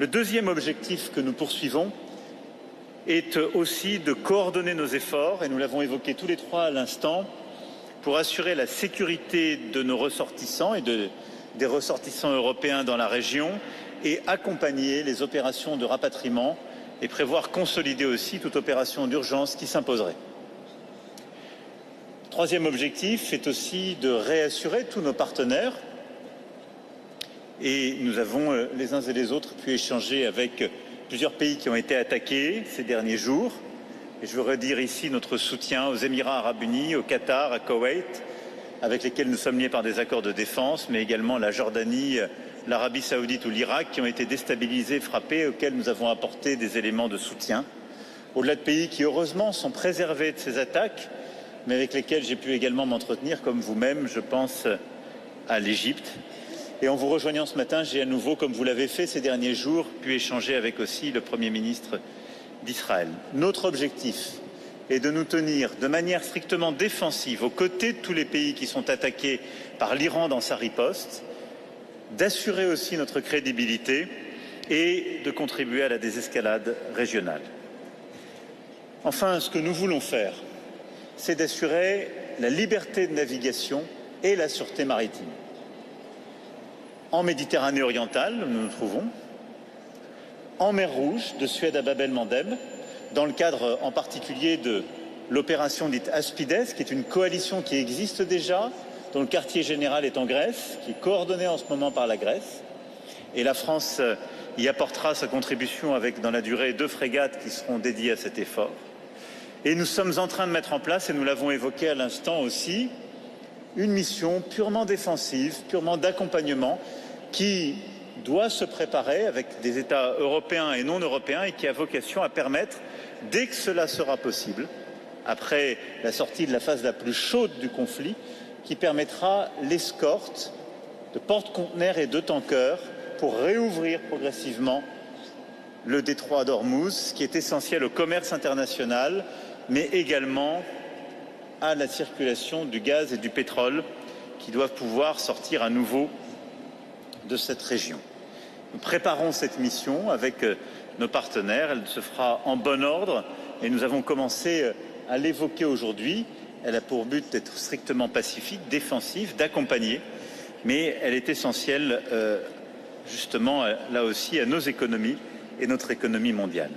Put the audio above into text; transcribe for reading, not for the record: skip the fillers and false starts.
Le deuxième objectif que nous poursuivons est aussi de coordonner nos efforts, et nous l'avons évoqué tous les trois à l'instant, pour assurer la sécurité de nos ressortissants et des ressortissants européens dans la région et accompagner les opérations de rapatriement et prévoir consolider aussi toute opération d'urgence qui s'imposerait. Le troisième objectif est aussi de réassurer tous nos partenaires, et nous avons les uns et les autres pu échanger avec plusieurs pays qui ont été attaqués ces derniers jours. Et je veux redire ici notre soutien aux Émirats arabes unis, au Qatar, à Koweït, avec lesquels nous sommes liés par des accords de défense, mais également la Jordanie, l'Arabie saoudite ou l'Irak, qui ont été déstabilisés, frappés, auxquels nous avons apporté des éléments de soutien. Au-delà de pays qui, heureusement, sont préservés de ces attaques, mais avec lesquels j'ai pu également m'entretenir, comme vous-même, je pense à l'Égypte. Et en vous rejoignant ce matin, j'ai à nouveau, comme vous l'avez fait ces derniers jours, pu échanger avec aussi le Premier ministre d'Israël. Notre objectif est de nous tenir de manière strictement défensive aux côtés de tous les pays qui sont attaqués par l'Iran dans sa riposte, d'assurer aussi notre crédibilité et de contribuer à la désescalade régionale. Enfin, ce que nous voulons faire, c'est d'assurer la liberté de navigation et la sûreté maritime. En Méditerranée orientale, nous nous trouvons, en mer Rouge, de Suède à Bab el-Mandeb, dans le cadre en particulier de l'opération dite Aspides, qui est une coalition qui existe déjà, dont le quartier général est en Grèce, qui est coordonnée en ce moment par la Grèce. Et la France y apportera sa contribution avec, dans la durée, 2 frégates qui seront dédiées à cet effort. Et nous sommes en train de mettre en place, et nous l'avons évoqué à l'instant aussi, une mission purement défensive, purement d'accompagnement, qui doit se préparer avec des États européens et non européens et qui a vocation à permettre, dès que cela sera possible, après la sortie de la phase la plus chaude du conflit, qui permettra l'escorte de porte-conteneurs et de tankers pour réouvrir progressivement le détroit d'Ormuz, ce qui est essentiel au commerce international, mais également à la circulation du gaz et du pétrole qui doivent pouvoir sortir à nouveau de cette région. Nous préparons cette mission avec nos partenaires, elle se fera en bon ordre et nous avons commencé à l'évoquer aujourd'hui. Elle a pour but d'être strictement pacifique, défensive, d'accompagner, mais elle est essentielle justement là aussi à nos économies et notre économie mondiale.